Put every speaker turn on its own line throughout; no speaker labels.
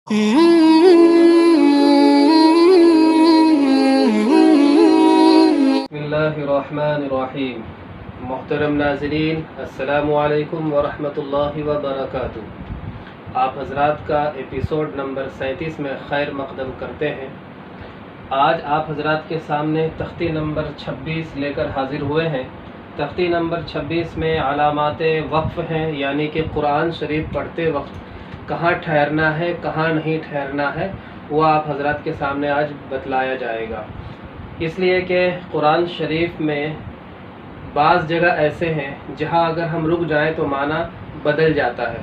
बिस्मिल्लाहिर्रहमानिर्रहीम। मोहतरम नाज़रीन, अस्सलामु अलैकुम वरहमतुल्लाहि वबरकातुहू। आप हजरात का एपिसोड नंबर 37 में खैर मकदम करते हैं। आज आप हजरात के सामने तख्ती नंबर 26 लेकर हाजिर हुए हैं। तख्ती नंबर 26 में अलामाते वक्फ़ हैं, यानी कि कुरान शरीफ पढ़ते वक्त कहाँ ठहरना है, कहाँ नहीं ठहरना है, वो आप हजरात के सामने आज बतलाया जाएगा। इसलिए कि कुरान शरीफ में बाज़ जगह ऐसे हैं जहाँ अगर हम रुक जाएं तो माना बदल जाता है।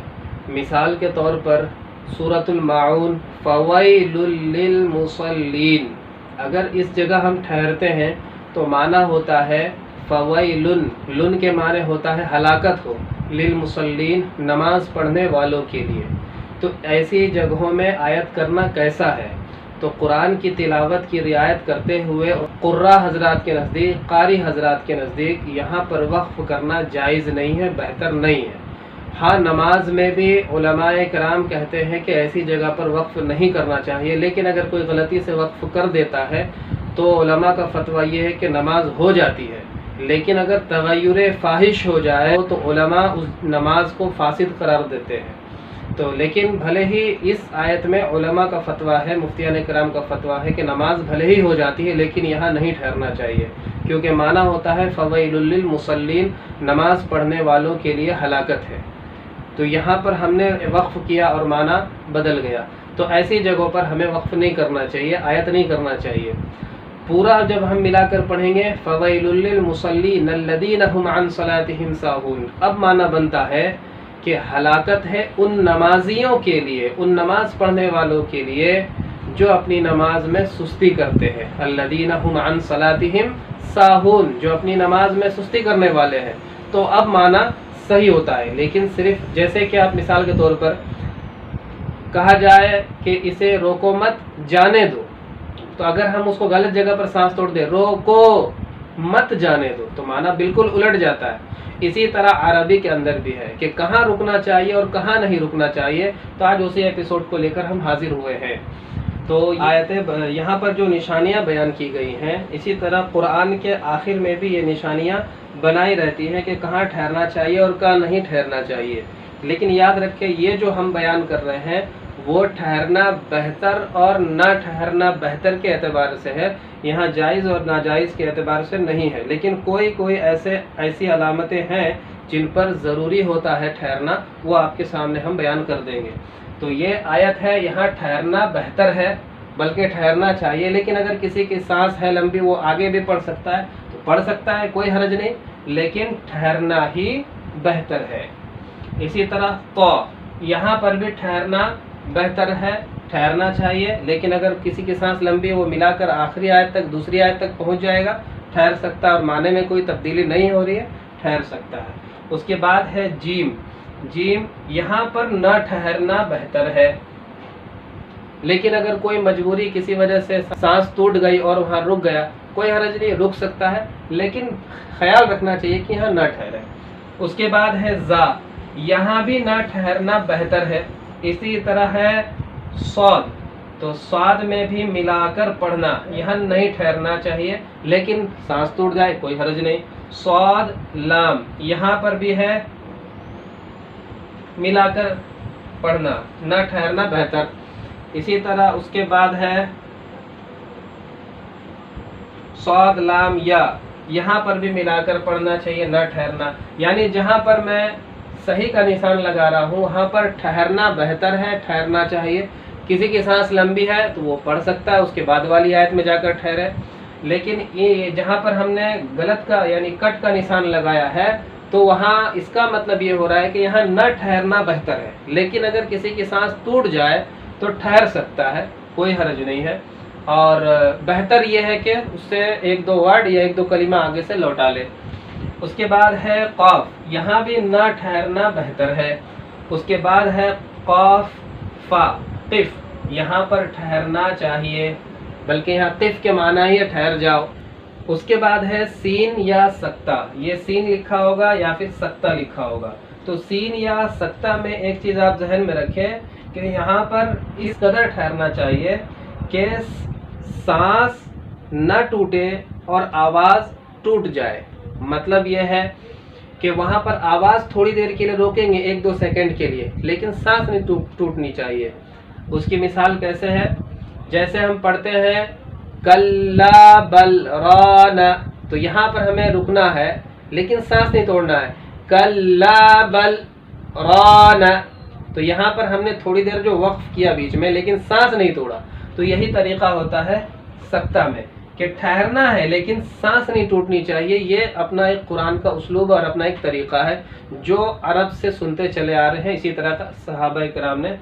मिसाल के तौर पर सूरतुल माऊन फ़वैलुल लिल मुसल्लीन, अगर इस जगह हम ठहरते हैं तो माना होता है फ़वैलुन, लुन के माने होता है हलाकत हो, लिल मुसल्लीन नमाज पढ़ने वालों के लिए। तो ऐसी जगहों में आयत करना कैसा है? तो कुरान की तिलावत की रियायत करते हुए कुर्रा हजरात के नज़दीक, कारी हजरात के नज़दीक यहाँ पर वक्फ़ करना जायज़ नहीं है, बेहतर नहीं है। हाँ, नमाज में भी उलमाए कराम कहते हैं कि ऐसी जगह पर वक्फ़ नहीं करना चाहिए, लेकिन अगर कोई गलती से वक्फ़ कर देता है तो उलमा का फतवा ये है कि नमाज हो जाती है। लेकिन अगर तगय्युर फ़ाहिश हो जाए तो उलमा उस नमाज को फासिद करार देते हैं। तो लेकिन भले ही इस आयत में उलमा का फतवा है, मुफ्तियान कराम का फतवा है कि नमाज भले ही हो जाती है लेकिन यहाँ नहीं ठहरना चाहिए, क्योंकि माना होता है फ़वैलुल लिल मुसल्लीन, नमाज पढ़ने वालों के लिए हलाकत है। तो यहाँ पर हमने वक्फ़ किया और माना बदल गया, तो ऐसी जगहों पर हमें वक्फ़ नहीं करना चाहिए, आयत नहीं करना चाहिए। पूरा जब हम मिलाकर पढ़ेंगे फ़वैलुल लिल मुसल्लीन अल्लज़ीना हुम अन सलातिहिम साहून, अब माना बनता है कि हलाकत है उन नमाजियों के लिए, उन नमाज पढ़ने वालों के लिए जो अपनी नमाज में सुस्ती करते हैं। अल्लज़ीना हुम अन सलातिहिम साहून, जो अपनी नमाज में सुस्ती करने वाले हैं। तो अब माना सही होता है, लेकिन सिर्फ जैसे कि आप मिसाल के तौर पर कहा जाए कि इसे रोको मत, जाने दो, तो अगर हम उसको गलत जगह पर सांस तोड़ दे, रोको मत जाने दो, तो माना बिल्कुल उलट जाता है। इसी तरह अरबी के अंदर भी है कि कहाँ रुकना चाहिए और कहाँ नहीं रुकना चाहिए। तो आज उसी एपिसोड को लेकर हम हाजिर हुए हैं। तो आयतें यहाँ पर जो निशानियाँ बयान की गई हैं, इसी तरह कुरान के आखिर में भी ये निशानियाँ बनाई रहती हैं कि कहाँ ठहरना चाहिए और कहाँ नहीं ठहरना चाहिए। लेकिन याद रखें, ये जो हम बयान कर रहे हैं वो ठहरना बेहतर और ना ठहरना बेहतर के एतबार से है, यहाँ जायज़ और नाजायज़ के एतबार से नहीं है। लेकिन कोई ऐसी अलामतें हैं जिन पर ज़रूरी होता है ठहरना, वो आपके सामने हम बयान कर देंगे। तो ये आयत है, यहाँ ठहरना बेहतर है, बल्कि ठहरना चाहिए। लेकिन अगर किसी की सांस है लंबी, वो आगे भी पढ़ सकता है तो पढ़ सकता है, कोई हर्ज नहीं, लेकिन ठहरना ही बेहतर है। इसी तरह तो यहाँ पर भी ठहरना बेहतर है, ठहरना चाहिए। लेकिन अगर किसी की सांस लंबी है, वो मिलाकर आखिरी आयत तक, दूसरी आयत तक पहुंच जाएगा, ठहर सकता है, और माने में कोई तब्दीली नहीं हो रही है, ठहर सकता है। उसके बाद है जीम। जीम यहाँ पर न ठहरना बेहतर है, लेकिन अगर कोई मजबूरी किसी वजह से सांस टूट गई और वहाँ रुक गया, कोई हर्ज नहीं, रुक सकता है, लेकिन ख्याल रखना चाहिए कि यहाँ न ठहरे। उसके बाद है जा, यहाँ भी न ठहरना बेहतर है। इसी तरह है स्वाद, तो स्वाद में भी मिलाकर पढ़ना, यहाँ नहीं ठहरना चाहिए, लेकिन सांस टूट जाए कोई हर्ज नहीं। स्वाद लाम, यहाँ पर भी है मिलाकर पढ़ना, न ठहरना बेहतर। इसी तरह उसके बाद है स्वाद लाम या, यहाँ पर भी मिलाकर पढ़ना चाहिए, न ठहरना। यानी जहाँ पर मैं सही का निशान लगा रहा हूँ वहाँ पर ठहरना बेहतर है, ठहरना चाहिए। किसी की सांस लंबी है तो वो पढ़ सकता है, उसके बाद वाली आयत में जाकर ठहरे। लेकिन ये जहाँ पर हमने गलत का यानी कट का निशान लगाया है, तो वहाँ इसका मतलब ये हो रहा है कि यहाँ न ठहरना बेहतर है। लेकिन अगर किसी की सांस टूट जाए तो ठहर सकता है, कोई हर्ज नहीं है। और बेहतर ये है कि उससे एक दो वर्ड या एक दो कलिमा आगे से लौटा ले। उसके बाद है क़ाफ, यहाँ भी न ठहरना बेहतर है। उसके बाद है क़ाफ फा क़िफ़, यहाँ पर ठहरना चाहिए, बल्कि यहाँ क़िफ़ के माना ही है ठहर जाओ। उसके बाद है सीन या सक्ता, ये सीन लिखा होगा या फिर सक्ता लिखा होगा। तो सीन या सक्ता में एक चीज़ आप जहन में रखें کہ یہاں پر اس قدر ٹھہرنا چاہیے کہ سانس نہ ٹوٹے اور آواز ٹوٹ جائے. مطلب یہ ہے کہ وہاں پر آواز تھوڑی دیر کے لیے روکیں گے 1-2 سیکنڈ کے لیے، لیکن سانس نہیں ٹوٹنی چاہیے. اس کی مثال کیسے ہے؟ جیسے ہم پڑھتے ہیں کلا بل ران، تو یہاں پر ہمیں رکنا ہے لیکن سانس نہیں توڑنا ہے. کلا بل ران، تو یہاں پر ہم نے تھوڑی دیر جو وقف کیا بیچ میں لیکن سانس نہیں توڑا. تو یہی طریقہ ہوتا ہے سکتہ میں کہ ٹھہرنا ہے لیکن سانس نہیں ٹوٹنی چاہیے. یہ اپنا ایک قرآن کا اسلوب اور اپنا ایک طریقہ ہے جو عرب سے سنتے چلے آ رہے ہیں، اسی طرح کا صحابہ کرام نے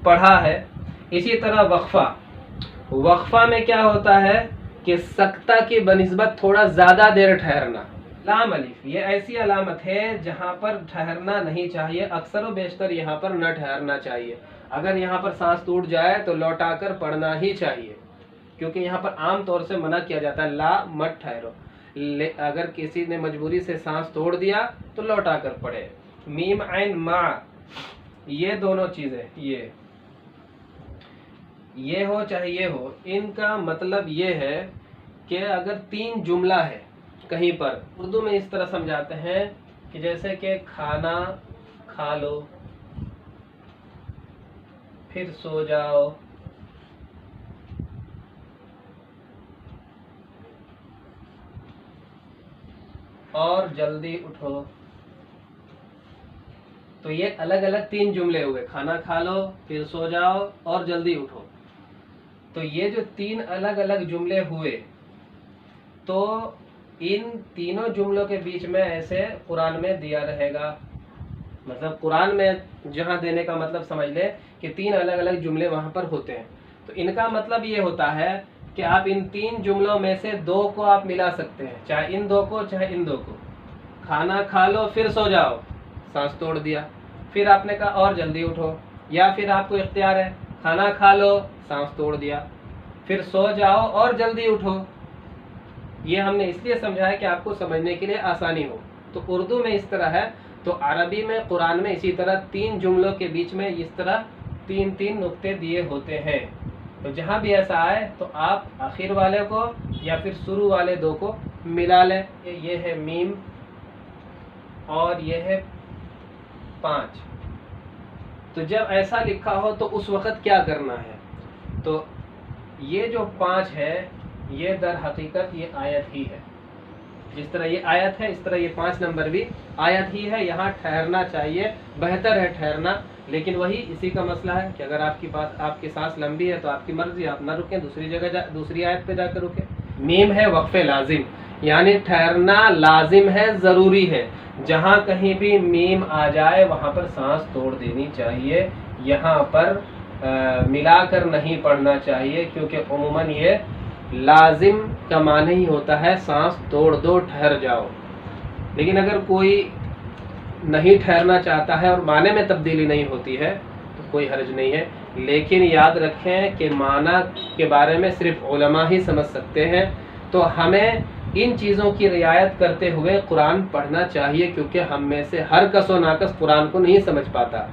پڑھا ہے. اسی طرح وقفہ میں کیا ہوتا ہے کہ سکتہ کی بنسبت تھوڑا زیادہ دیر ٹھہرنا. لام الف یہ ایسی علامت ہے جہاں پر ٹھہرنا نہیں چاہیے، اکثر و بیشتر یہاں پر نہ ٹھہرنا چاہیے. اگر یہاں پر سانس ٹوٹ جائے تو لوٹا کر پڑھنا ہی چاہیے، کیونکہ یہاں پر عام طور سے منع کیا جاتا ہے لا مت ٹھہرو. اگر کسی نے مجبوری سے سانس توڑ دیا تو لوٹا کر پڑھے. میم عین ما، یہ دونوں چیزیں یہ ہو چاہے یہ ہو، ان کا مطلب یہ ہے کہ اگر 3 جملہ ہے کہیں پر، اردو میں اس طرح سمجھاتے ہیں کہ جیسے کہ کھانا کھا لو، پھر سو جاؤ، اور جلدی اٹھو. تو یہ الگ الگ 3 جملے ہوئے، کھانا کھا لو، پھر سو جاؤ اور جلدی اٹھو. تو یہ جو 3 الگ الگ جملے ہوئے، تو ان تینوں جملوں کے بیچ میں ایسے قرآن میں دیا رہے گا. مطلب قرآن میں جہاں دینے کا مطلب سمجھ لے کہ 3 الگ الگ جملے وہاں پر ہوتے ہیں. تو ان کا مطلب یہ ہوتا ہے کہ آپ ان 3 جملوں میں سے 2 کو آپ ملا سکتے ہیں، چاہے ان 2 کو چاہے ان 2 کو. کھانا کھا لو پھر سو جاؤ، سانس توڑ دیا، پھر آپ نے کہا اور جلدی اٹھو. یا پھر آپ کو اختیار ہے کھانا کھا لو، سانس توڑ دیا، پھر سو جاؤ اور جلدی اٹھو. یہ ہم نے اس لیے سمجھا ہے کہ آپ کو سمجھنے کے لیے آسانی ہو. تو اردو میں اس طرح ہے، تو عربی میں قرآن میں اسی طرح 3 جملوں کے بیچ میں اس طرح 3 نقطے دیے ہوتے ہیں. تو جہاں بھی ایسا آئے تو آپ آخر والے کو یا پھر شروع والے 2 کو ملا لیں. یہ ہے میم اور یہ ہے 5. تو جب ایسا لکھا ہو تو اس وقت کیا کرنا ہے؟ تو یہ جو 5 ہے یہ در حقیقت یہ آیت ہی ہے. جس طرح یہ آیت ہے اس طرح یہ 5 نمبر بھی آیت ہی ہے. یہاں ٹھہرنا چاہیے، بہتر ہے ٹھہرنا، لیکن وہی اسی کا مسئلہ ہے کہ اگر آپ کی سانس لمبی ہے تو آپ کی مرضی، آپ نہ رکیں، دوسری آیت پہ جا کر رکیں. میم ہے وقف لازم، یعنی ٹھہرنا لازم ہے، ضروری ہے. جہاں کہیں بھی میم آ جائے وہاں پر سانس توڑ دینی چاہیے. یہاں پر ملا کر نہیں پڑھنا چاہیے، کیونکہ عموماً یہ لازم کا معنی ہی ہوتا ہے سانس توڑ دو، ٹھہر جاؤ. لیکن اگر کوئی نہیں ٹھہرنا چاہتا ہے اور معنی میں تبدیلی نہیں ہوتی ہے تو کوئی حرج نہیں ہے. لیکن یاد رکھیں کہ معنی کے بارے میں صرف علماء ہی سمجھ سکتے ہیں. تو ہمیں ان چیزوں کی رعایت کرتے ہوئے قرآن پڑھنا چاہیے، کیونکہ ہم میں سے ہر کس و ناقص قرآن کو نہیں سمجھ پاتا.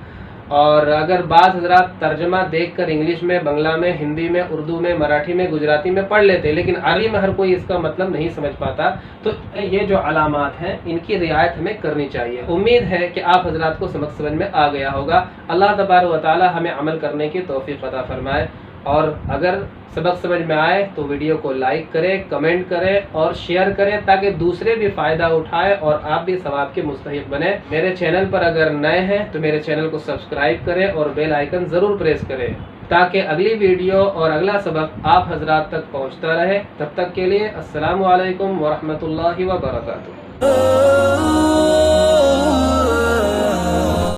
اور اگر بعض حضرات ترجمہ دیکھ کر انگلش میں، بنگلہ میں، ہندی میں، اردو میں، مراٹھی میں، گجراتی میں پڑھ لیتے، لیکن عربی میں ہر کوئی اس کا مطلب نہیں سمجھ پاتا. تو یہ جو علامات ہیں ان کی رعایت ہمیں کرنی چاہیے. امید ہے کہ آپ حضرات کو سبق سمجھ میں آ گیا ہوگا. اللہ تبارک و تعالی ہمیں عمل کرنے کی توفیق عطا فرمائے. اور اگر سبق سمجھ میں آئے تو ویڈیو کو لائک کریں، کمنٹ کریں اور شیئر کریں تاکہ دوسرے بھی فائدہ اٹھائے اور آپ بھی ثواب کے مستحق بنیں. میرے چینل پر اگر نئے ہیں تو میرے چینل کو سبسکرائب کریں اور بیل آئیکن ضرور پریس کریں تاکہ اگلی ویڈیو اور اگلا سبق آپ حضرات تک پہنچتا رہے. تب تک کے لیے السلام علیکم ورحمۃ اللہ وبرکاتہ.